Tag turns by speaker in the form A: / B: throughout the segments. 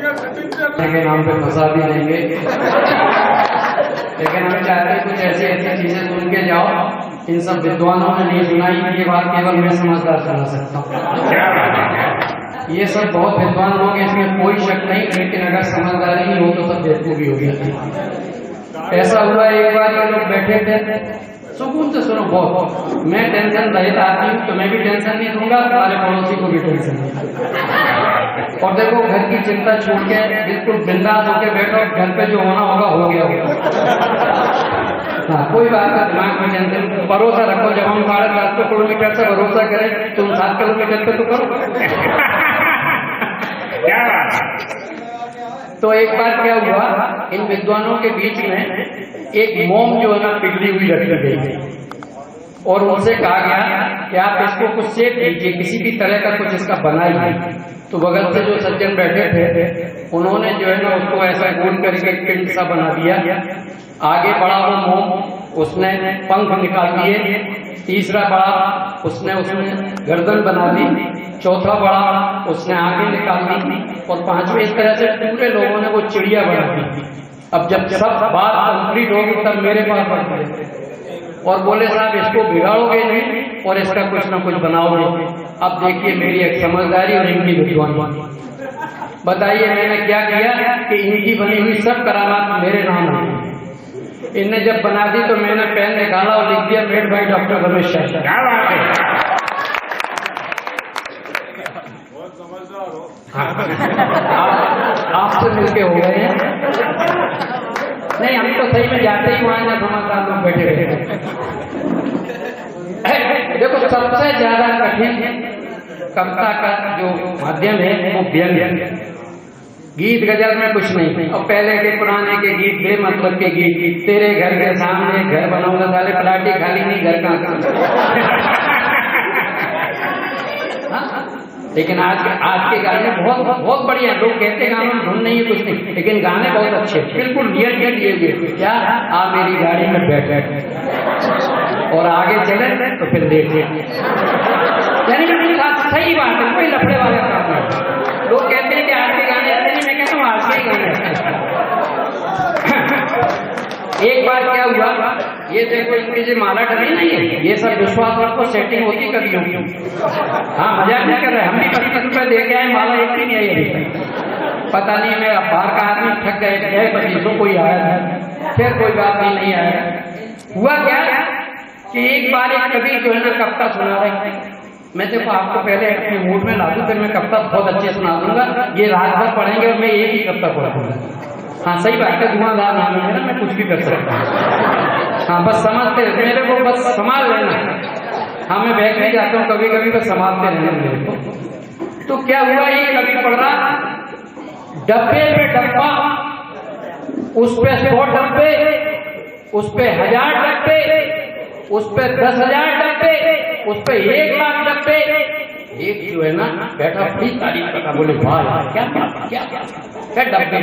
A: के नाम पे फंसा भी देंगे। लेकिन हम चाहते हैं कुछ ऐसी ऐसी चीजें सुन के जाओ, इन सब विद्वानों ने नहीं सुनाई, ये बात केवल मैं समझदार सुना सकता हूँ। ये सब बहुत विद्वान होंगे, इसमें कोई शक नहीं, लेकिन अगर समझदारी ही हो तो सब बेवकूफी होगी। ऐसा हुआ एक बार ये लोग बैठे थे, सुकून से सुनो बहुत, मैं टेंशन रहित आदमी हूँ तो मैं भी टेंशन नहीं दूंगा, तुम्हारे पड़ोसी को भी टेंशन नहीं। और देखो घर की चिंता छोड़ के बिल्कुल बिंदास होके बैठो, घर पे जो होना होगा हो गया होगा। हाँ, कोई बात है, दिमाग में टेंशन, भरोसा रखो। जब हम 750 किलोमीटर से भरोसा करें, तुम 7 किलोमीटर पे तो करो। क्या बात। तो एक बार क्या हुआ, इन विद्वानों के बीच में एक मोम जो है ना पिघली हुई रखी गई और उनसे कहा गया कि आप इसको कुछ सेक लीजिए, किसी भी तरह का कुछ इसका बनाइए। तो बगल से जो सज्जन बैठे थे उन्होंने जो है ना उसको ऐसा गोल करके पिंड सा बना दिया। आगे बढ़ा वो मोम, उसने पंख निकाल दिए। तीसरा बढ़ा, उसने गर्दन बना दी। चौथा बढ़ा, उसने आगे निकाल दी। और पांचवें, इस तरह से पूरे लोगों ने वो चिड़िया बना दी। अब जब सब बात कंप्लीट होगी तब मेरे पास पहुंचे और बोले साहब इसको बिगाड़ोगे नहीं और इसका कुछ ना कुछ बनाओगे। अब देखिए मेरी एक समझदारी और इनकी विद्वानी। बताइए मैंने क्या किया कि इनकी बनी हुई सब करामात मेरे नाम है। इनने जब बना दी तो मैंने पेन निकाला और लिख दिया made by doctor Ramesh Shah. आपसे मिलके हो गए हैं। नहीं, हम तो सही में जाते ही वहां ना समझदार लोग बैठे रहे। देखो सबसे ज्यादा कठिन कविता का जो माध्यम है वो व्यंग है। गीत गजल में कुछ नहीं। और पहले के पुराने के गीत बेमतलब के गीत, तेरे घर के सामने घर बनाऊंगा, साले प्लाटी खाली नहीं, घर का। लेकिन आज के गाने बहुत बढ़िया। लोग कहते गानों में धुन नहीं है, कुछ नहीं, लेकिन गाने बहुत अच्छे, बिल्कुल रियल दिए हुए। क्या आ मेरी गाड़ी में बैठ और आगे चले तो फिर देख। यानी कि सही बात है, कोई लफड़े वाले काम नहीं। लोग कहते हैं कि आज के गाने अच्छे नहीं, मैं कहता हूँ आज के गाने। एक बार क्या हुआ, ये देखो इनकी जो माला डली नहीं है, ये सब विश्वास को सेटिंग होती कभी होगी। हाँ, मजाक नहीं कर रहे, हम भी 25 रुपए दे के आए, माला एक ही नहीं आई। पता नहीं मेरा बाहर का आदमी थक गए 25 कोई आया था, फिर कोई बात नहीं आया। हुआ क्या कि एक बार एक कवि जो है ना कविता सुना रहे। मैं देखो आपको पहले अपने मूड में ला दूं, फिर मैं कविता बहुत अच्छे सुना दूंगा। ये रात भर पढ़ेंगे और मैं एक ही कविता पढ़ूंगा। हाँ सही बात है, धुआंधार नाम है ना, मैं कुछ भी कर सकता हूँ। हाँ बस समझते मेरे को, बस संभाल लेना। हाँ मैं बैठ भी जाता हूँ कभी कभी, बस संभालते रहना मेरे को। तो क्या हुआ, ये कभी पढ़ रहा, डब्बे पे डब्बा, उस पे 100 डब्बे, उस पे 1000 डब्बे, उस पे 10,000 डब्बे, उस पे 1 लाख डब्बे। एक जो है ना बैठा बड़ी तारीफ करता, बोले वाह क्या डब्बे।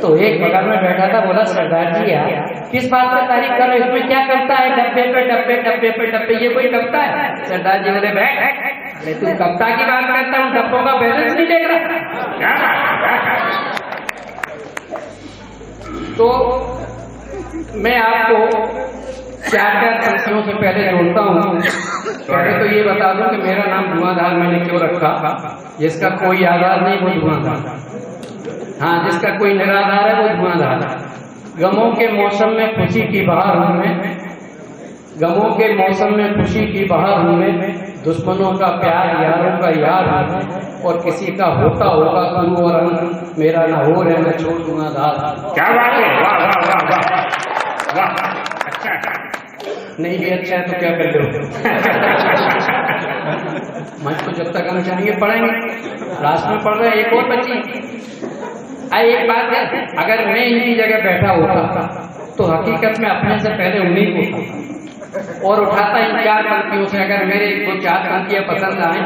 A: तो एक बगल में बैठा था, बोला सरदार जी यार किस बात पर तारीफ कर रहे हो, इसमें क्या करता है, डब्बे पे डब्बे डब्बे पे डब्बे, ये कोई करता है। सरदार जी बोले बैठ, अरे तू कविता की बात करता हूँ, डब्बों का बैलेंस नहीं देख रहा। तो मैं आपको 4 पंक्तियों से पहले जोड़ता हूँ। पहले तो ये बता दूं कि मेरा नाम धुआंधार मैंने क्यों रखा। जिसका कोई आधार नहीं वो धुआंधार, हाँ जिसका कोई निराधार है वो धुआंधार। गमों के मौसम में खुशी की बहार हूँ मैं, गमों के मौसम में खुशी की बहार हूँ मैं, दुश्मनों का प्यार यारों का यार हूँ, और किसी का होता होगा शुरू और अंत, मेरा ना हो रहे मैं छोड़ दूंगा धार। क्या बात है, वाह वाह वाह वाह वाह। नहीं भी अच्छा है तो क्या कर लो। मंच को जब तक हम चाहेंगे पढ़ेंगे, लास्ट में पढ़ रहे एक और बच्ची। एक बात है, अगर मैं इनकी जगह बैठा होता तो हकीकत में अपने से पहले उन्हीं को और उठाता इन 4 पंक्तियों से। अगर मेरे को 4 पंक्तियां पसंद आए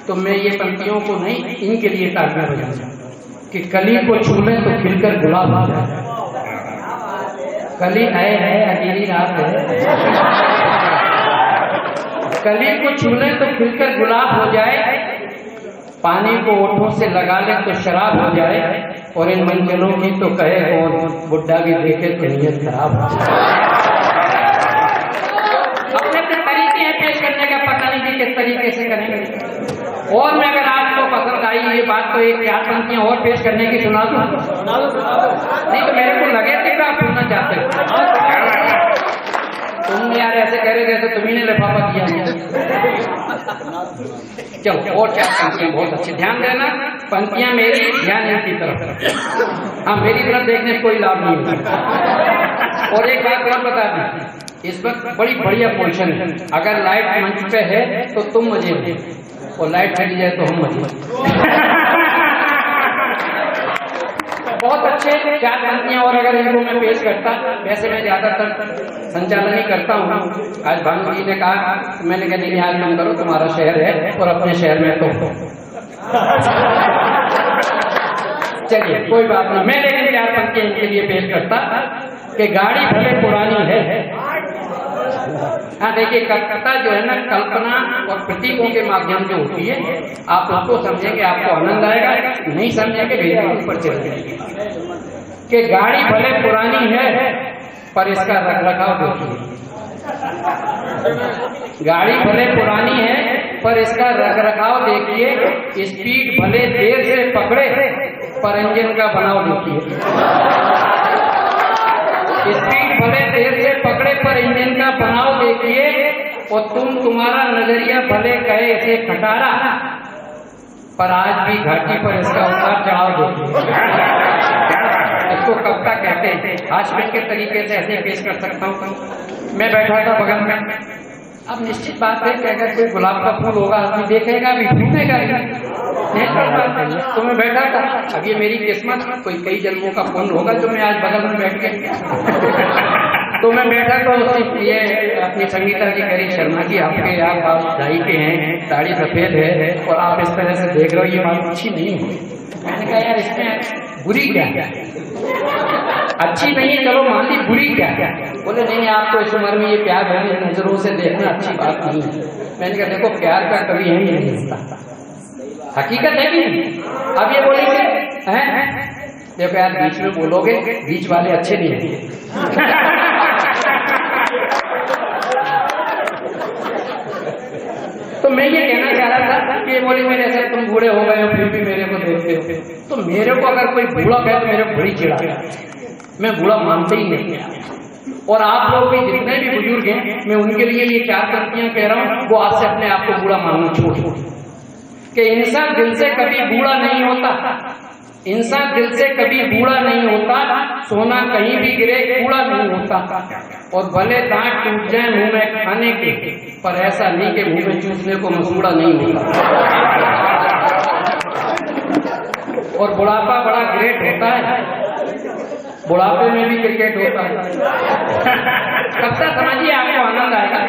A: तो मैं ये पंक्तियों को नहीं, इनके लिए तालियां बजाऊंगा कि कली को छू लें तो खिलकर गुलाब हो जाए। कली है अकेली रात है, कली को छू लें तो खिलकर गुलाब हो जाए, पानी को ओठों से लगा ले तो शराब हो जाए, और इन मंजरों की तो कहे कौन, बुड्ढा भी देखे तो नीयत खराब हो जाए। अपने तरीके हैं पेश करने का, पता नहीं कि किस तरीके से करेंगे। और मैं अगर आपको पसंद आई ये बात तो एक 4 पंक्तियां और पेश करने की सुना दूं। नहीं तो मेरे को लगे थे कि आप सुनना चाहते हो। तुम यार ऐसे कह रहे जैसे तुम्ही ने लिफाफा दिया। चलो और 4 पंक्तियां बहुत अच्छी, ध्यान देना। पंक्तियां मेरी, ध्यान इनकी तरफ। हाँ, मेरी तरफ देखने कोई लाभ नहीं है। और एक बात और बता दी, इस वक्त बड़ी बढ़िया पोजीशन है। अगर लाइट मंच पे है तो तुम मजे में, और लाइट चली जाए तो हम मजे। बहुत अच्छे 4 पंक्तियां और अगर इनको मैं पेश करता, वैसे मैं ज्यादातर संचालन ही करता हूँ। आज भानु जी ने कहा, मैंने कहा नहीं आज तुम करो, तुम्हारा शहर है और अपने शहर में तो चलिए कोई बात नहीं। मैं लेकिन 4 पंक्तियां इनके लिए पेश करता कि गाड़ी भले पुरानी है। हाँ देखिए, कविता जो है ना, कल्पना और प्रतीकों के माध्यम से होती है। आप उसको समझेंगे आपको आनंद आएगा, नहीं समझेंगे भेजा ऊपर चले जाएंगे। कि गाड़ी भले पुरानी है पर इसका रखरखाव देखिए। गाड़ी भले पुरानी है पर इसका रखरखाव देखिए। स्पीड भले देर से पकड़े पर इंजन का बनाव देखिए। स्पीड भले देर से पकड़े पर इंजन का बनाव देखिए। और तुम्हारा नजरिया भले कहे इसे खटारा, पर आज भी घाटी पर इसका उतार चढ़ाव देखिए। इसको कविता कहते हैं। हास्पिटल के तरीके से ऐसे पेश कर सकता हूँ। मैं बैठा था बगल में, अब निश्चित बात है कि अगर कोई गुलाब का फूल होगा आदमी देखेगा भी, ढूंढेगा भी, तो मैं बैठा था। अब ये मेरी किस्मत, कोई कई जन्मों का फूल होगा जो मैं आज बगल में बैठ गया। तो मैं बैठा तो ये अपनी संगीता जी करी, शर्मा जी आपके आप ढाई के हैं, साड़ी सफेद है और आप इस तरह से देख रहे हो, ये बात अच्छी नहीं है। मैंने कहा यार इसमें बुरी क्या क्या, अच्छी नहीं है, चलो मान ली, बुरी क्या क्या। बोले नहीं आपको इस उम्र में ये प्यार भरी नजरों से देखना अच्छी बात नहीं है। मैंने कहा देखो प्यार का कभी है ही नहीं होता, हकीकत है कि नहीं। अब ये बोलेंगे हैं देखो यार बीच में बोलोगे, बीच वाले अच्छे नहीं है। तो मैं ये कहना चाह रहा था कि बोली मेरे ऐसे तुम बूढ़े हो गए हो फिर भी मेरे को देखते हो। तो मेरे को अगर कोई बूढ़ा कहे तो मेरे को बड़ी चिढ़ा, मैं बूढ़ा मानते ही नहीं। और आप लोग भी जितने भी बुजुर्ग हैं, मैं उनके लिए ये 4 पंक्तियां कह रहा हूँ, वो आज से अपने आप को बूढ़ा मानना छोड़ दो। कि इंसान दिल से कभी बूढ़ा नहीं होता, इंसान दिल से कभी बूढ़ा नहीं होता। सोना कहीं भी गिरे कूड़ा नहीं होता। और भले दांत टूट जाए मुंह में खाने के, पर ऐसा नहीं कि मुंह में चूसने को मसूड़ा नहीं होता। और बुढ़ापा बड़ा ग्रेट होता है, बुढ़ापे में भी क्रिकेट होता है। कब तक समझिए आपको आनंद आएगा।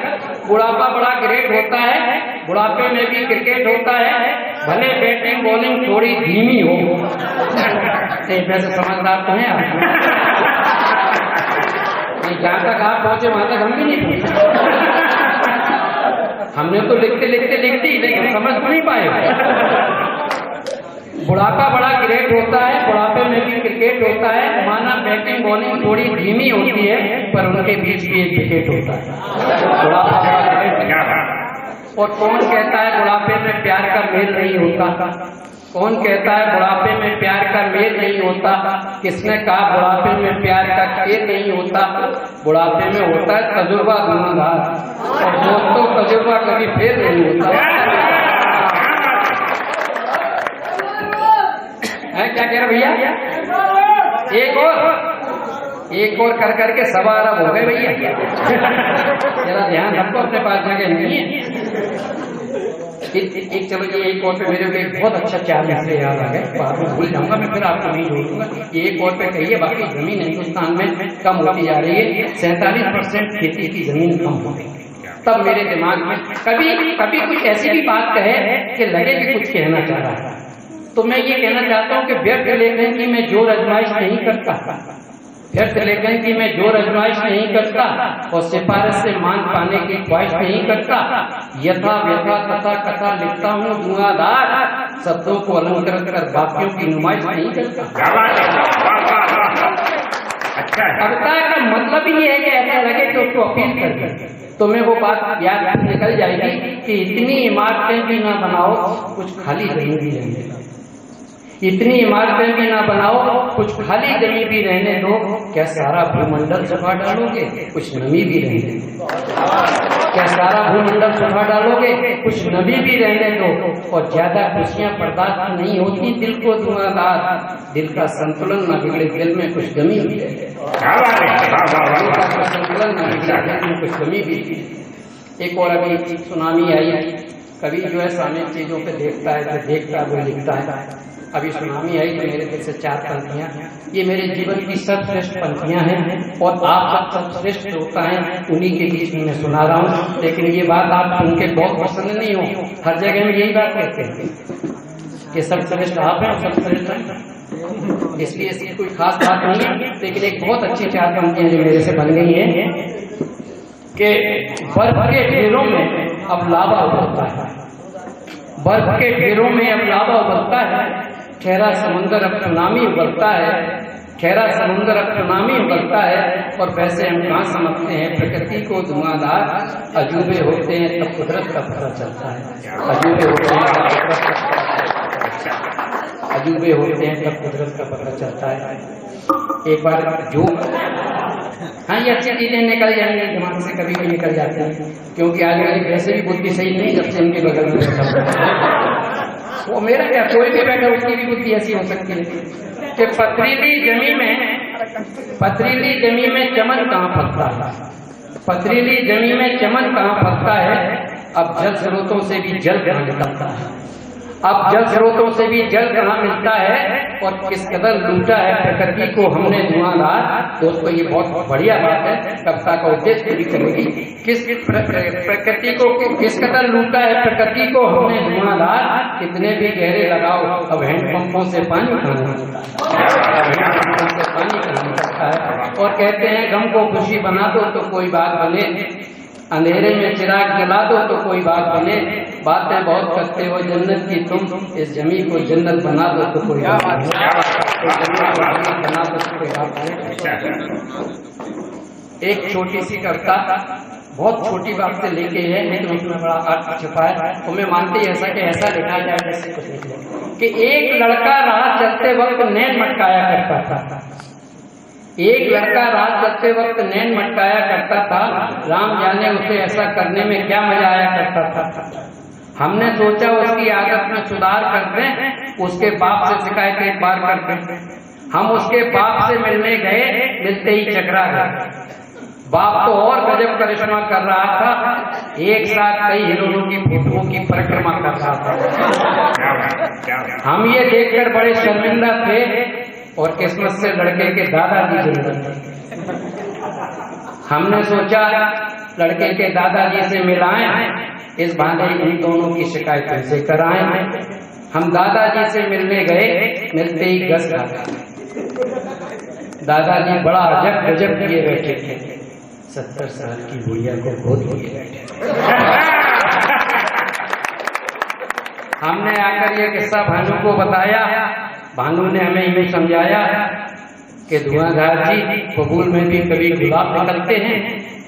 A: बुढ़ापा बड़ा ग्रेट होता है, बुढ़ापे में भी क्रिकेट होता है। भले बैटिंग बॉलिंग थोड़ी धीमी हो, वैसे समझदार तो हैं आप। जहाँ तक आप पहुंचे वहां तक हम भी नहीं पहुंचे। हमने तो लिखते लिखते लेकिन समझ नहीं पाए। बुढ़ापा बड़ा ग्रेट होता है, बुढ़ापे में भी क्रिकेट होता है। माना बैटिंग बॉलिंग थोड़ी धीमी होती है, पर उनके बीच भी एक विकेट होता है। बुढ़ापा बड़ा ग्रेट। और कौन कहता है बुढ़ापे में प्यार का मेल नहीं होता? कौन कहता है बुढ़ापे में प्यार का मेल नहीं होता? किसने कहा बुढ़ापे में प्यार का खेल नहीं होता? बुढ़ापे में होता है तजुर्बा गुनाहगार, और दोस्तों तजुर्बा कभी फेल नहीं होता है। क्या कह रहे भैया? एक और कर करके 1.25 अरब हो गए भैया। जरा ध्यान रखो, अपने पास जगह नहीं है। एक चलो ये एक और पे मेरे को एक बहुत अच्छा 4 मिसरे याद आ गए, बाद में भूल जाऊंगा मैं, फिर आपको नहीं जोड़ूंगा। ये एक और पे कहिए, बाकी जमीन हिंदुस्तान में कम होती जा रही है। 47% खेती की जमीन कम हो गई। तब मेरे दिमाग में कभी कुछ ऐसी भी बात कहे कि लगे कि कुछ कहना चाह रहा है, तो मैं ये कहना चाहता हूँ कि व्यर्थ लेखन की मैं जोर आजमाइश नहीं करता। व्यर्थ लेखन की मैं जोर आजमाइश नहीं करता और सिफारिश से मान पाने की ख्वाहिश नहीं करता। यथा व्यथा तथा कथा लिखता हूँ धुआंधार, शब्दों को अलंकृत कर वाक्यों की नुमाइश नहीं करता। कविता का मतलब ही है कि ऐसा लगे कि उसको अपील कर दे, तो मैं वो बात याद निकल जाएगी कि इतनी इमारतें भी ना बनाओ कुछ खाली जमीन भी रहने दो, इतनी इमारतें भी ना बनाओ कुछ खाली जमीन भी रहने दो। क्या सारा भूमंडल सुखा डालोगे कुछ नमी भी रहने दो, क्या सारा भूमंडल सुखा डालोगे कुछ नमी भी रहने दो। और ज्यादा खुशियां बर्दाश्त नहीं होती दिल को धुआंधार, दिल का संतुलन न बिगड़े दिल में कुछ गमी भी रहे, संतुलन न बिगड़े दिल में कुछ गमी भी। एक और अभी सुनामी आई, कभी जो है सामने चीजों पे देखता है तो देखता है वो लिखता है। अभी सुनामी आई तो मेरे दिल से 4 पंक्तियां, ये मेरे जीवन की सर्वश्रेष्ठ पंक्तियां हैं और आप सब सर्वश्रेष्ठ होता है उन्हीं के बीच में मैं सुना रहा हूँ। लेकिन ये बात आप सुन के बहुत पसंद नहीं हो, हर जगह में यही बात कहते हैं कि सर्वश्रेष्ठ आप हैं, सर्वश्रेष्ठ हैं, इसलिए इसकी कोई खास बात नहीं है। लेकिन एक बहुत अच्छी 4 पंक्तियां जो मेरे से बन गई है कि बर्फ के ढेरों में अब लावा उभरता है, बर्फ के ढेरों में अब लावा उभरता है, ठहरा समुंदर अब सुनामी उभरता है, ठहरा समुंदर अब सुनामी उभरता है। और वैसे हम कहाँ समझते हैं प्रकृति को धुआंधार, अजूबे होते हैं तब कुदरत का पता चलता है, अजूबे होते हैं अजूबे होते हैं तब कुदरत का पता चलता है। एक बार जो हाँ ये अच्छी चीजें निकल जाएंगी दिमाग से, कभी भी निकल जाती हैं, क्योंकि आज मेरी वैसे भी बुद्धि सही नहीं जब से इनके बगल में बैठा वो मेरा क्या, कोई भी बैठा उसकी भी बुद्धि ऐसी हो सकती है कि पथरीली जमीन में चमन कहाँ फलता है, पथरीली जमीन में चमन कहाँ फलता है। अब जल स्रोतों से भी जल कहाँ निकलता है, अब जल स्रोतों से भी जल कहाँ मिलता है। और किस कदर लूटा है प्रकृति को हमने धुआंधार। दोस्तों ये बहुत बढ़िया बात है, कविता का उद्देश्य पूरी करेगी। प्रकृति को किस कदर लूटा है प्रकृति को हमने धुआंधार, कितने भी गहरे लगाओ अब हैंडपंपों से पानी कहाँ निकलता है। और कहते हैं गम को खुशी बना दो तो कोई बात बने, अंधेरे में चिराग जला दो तो कोई बात बने। बातें बहुत करते हो जन्नत की तुम, इस जमीन को जन्नत बना दो तो कोई बात बना दो तो कोई बात बने। एक छोटी सी कविता, बहुत छोटी बात से लेके है लेकिन उसमें बड़ा अर्थ छुपा है। तो मैं मानती ऐसा कि ऐसा लिखा जाए जैसे कुछ लिखे कि एक लड़का राह चलते वक्त नैन मटकाया करता था, एक लड़का राह चलते वक्त नैन मटकाया करता था, राम जाने उसे ऐसा करने में क्या मजा आया करता था। हमने सोचा उसकी आदत में सुधार कर दें, उसके बाप से शिकायत एक बार कर दें। हम उसके बाप से मिलने गए, मिलते ही चकरा गए। बाप तो और गजब करिश्मा कर रहा था, एक साथ कई हीरोइनों की फोटोओं की परिक्रमा कर रहा था। हम ये देखकर बड़े शर्मिंदा थे और किस्मत से लड़के के दादाजी जरूरत थे। हमने सोचा लड़के के दादाजी से मिलाएं, इस बहाने इन दोनों की शिकायत से कराएं। हम दादाजी से मिलने गए, मिलते ही गस खा गए। दादाजी बड़ा अजब गजब किए बैठे थे, 70 साल की बुढ़िया को गोद लिए बैठे। हमने आकर ये किस्सा भानु को बताया, भानु ने हमें इन्हें समझाया कि धुआंधार जी फूल में भी कभी गुलाब निकलते हैं,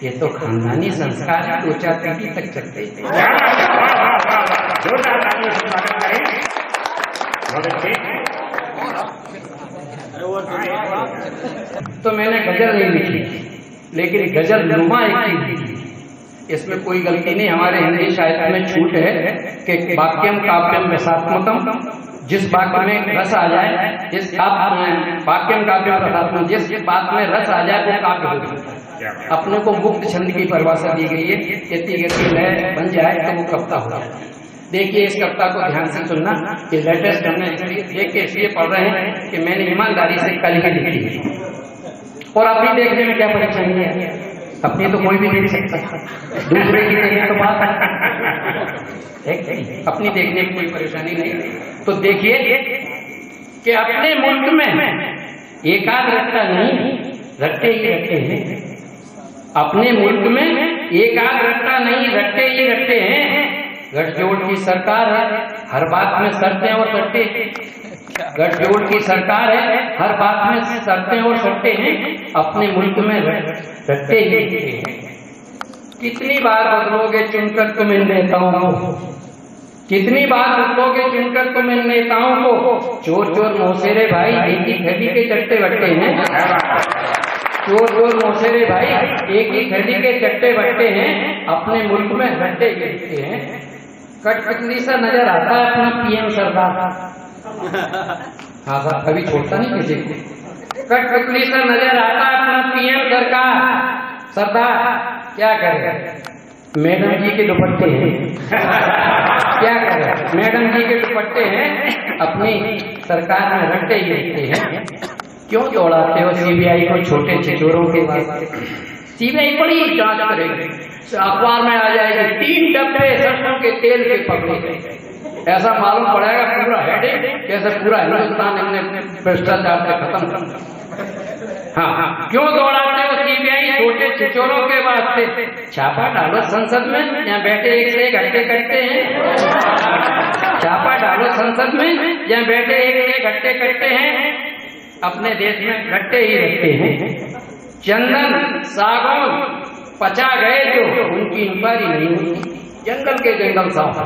A: ये तो खानदानी संस्कार है, 2-4 पीढ़ी तक चलते हैं। तो मैंने गजल नहीं लिखी, लेकिन गजल नुमा एक चीज लिखी। इसमें कोई गलती नहीं, हमारे हिंदी साहित्य में छूट है कि वाक्यम काव्यम रसात्मकम, जिस वाक्य में रस आ जाए, जिस वाक्यम काव्यम रसात्मक, जिस बात में रस आ जाए वो काव्य हो जाता है। अपने को मुक्त छंद की परिभाषा दी गई है, इतनी गति लय बन जाए तो वो कविता हो जाए। देखिए इस कविता को ध्यान से सुनना, कि लेटेस्ट हमने देख के इसलिए पढ़ रहे हैं कि मैंने ईमानदारी से कल ही लिखी है, और अपनी देखने में क्या परेशानी है, अपनी तो कोई भी देख सकता है, दूसरे की देखने तो बात है, अपनी देखने की कोई परेशानी नहीं। तो देखिए कि अपने मुल्क में एकाग्रता नहीं, रट्टे ही रट्टे हैं। अपने मुल्क में एक आध रट्टा नहीं, रट्टे ही रट्टे हैं। गठजोड़ की सरकार है, हर बात में शर्तें और सट्टे। गठजोड़ की सरकार है, हर बात में शर्तें और सट्टे हैं। अपने मुल्क में रट्टे ही रट्टे हैं। कितनी बार बदलोगे चुनकर तुम इन नेताओं को, कितनी बार बदलोगे चुनकर तुम इन नेताओं को। चोर चोर मौसेरे भाई एक ही खड़ी के चट्टे बट्टे हैं। चोर चोर मौसेरे भाई एक ही खड़ी के चट्टे बट्टे हैं। अपने मुल्क में रट्टे ही रट्टे हैं। कठपुतली सा नजर आता है अपना पीएम सरदार। हाँ साहब, कभी छोड़ता नहीं किसी को। कठपुतली सा नजर आता है अपना पीएम सरदार। क्या करे, मैडम जी के दुपट्टे हैं। क्या करे, मैडम जी के दुपट्टे हैं। अपनी सरकार में रट्टे ही रट्टे हैं। क्यों दौड़ाते हो सीबीआई को छोटे छिचोरों के बाद? सीबीआई बड़ी जांच करेगी, अखबार में आ जाएगी 3 डब्बे सरसों के तेल के पकड़े गए। ऐसा मालूम पड़ेगा पूरा हेडेक कैसे पूरा हिंदुस्तान हमने भ्रष्टाचार से खत्म कर। हाँ, क्यों दौड़ाते हो सीबीआई छोटे छिचोरों के वास्ते? छापा डालो संसद में, यहाँ बैठे एक से एक हट्टे कट्टे हैं। छापा डालो संसद में, यहाँ बैठे एक से एक हट्टे कट्टे हैं। अपने देश में रट्टे ही रट्टे हैं। चंदन सागौन पचा गए जो, उनकी इंक्वायरी नहीं हुई। जंगल के जंगल साफ।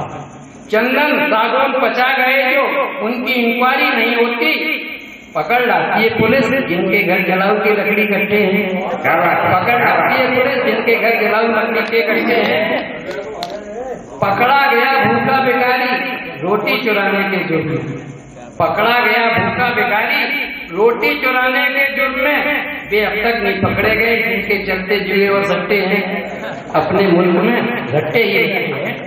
A: चंदन सागौन पचा गए जो, उनकी इंक्वायरी नहीं होती। पकड़ लाती है पुलिस जिनके घर जलाऊ की लकड़ी कट्टे हैं। पकड़ लाती है पुलिस जिनके घर जलाऊ लकड़ी के कट्टे हैं। पकड़ा गया भूखा भिखारी रोटी चुराने के जुर्म में। पकड़ा गया भूखा भिखारी रोटी चुराने के जुर्म में। वे अब तक नहीं पकड़े गए जिनके चलते जुए और सट्टे हैं। अपने मुल्क में रट्टे ही रट्टे हैं।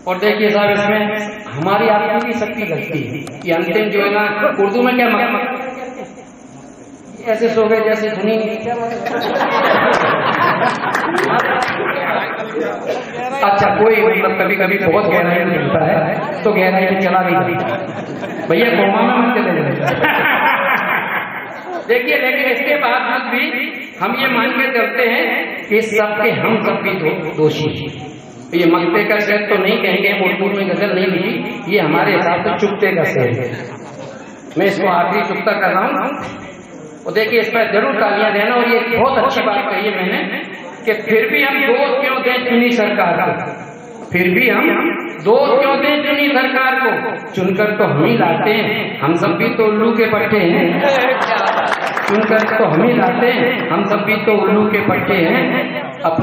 A: और देखिए साहब, इसमें हमारी आपकी भी सबकी गलती है। ये अंतिम जो है ना, उर्दू में क्या ऐसे सो गए जैसे धुनी। अच्छा, कोई मतलब कभी कभी बहुत गहराई में मिलता है तो गहराई में चला नहीं जाता भैया, कोमा में मत चले जाए। देखिए, लेकिन इसके बाद भी हम ये मान के चलते हैं कि सबके हम सब भी दोषी हैं। ये मक्ते का शेर तो नहीं कहेंगे, उर्दू में गजल नहीं लिखी, ये हमारे हिसाब से चुप्ते का शेर है। मैं इसको आखिरी चुप्ता कर रहा हूँ। और देखिए, इस पर जरूर तालियां देना। और ये बहुत अच्छी बात कही है मैंने कि फिर भी हम दोष क्यों दें चुनी सरकार को। फिर भी हम दोष क्यों दें चुनी सरकार को। चुनकर तो हम ही लाते हैं, हम सब भी तो उल्लू के पट्टे हैं। चुनकर तो हम ही लाते हैं, हम सब भी तो उल्लू के पट्टे हैं। अपनी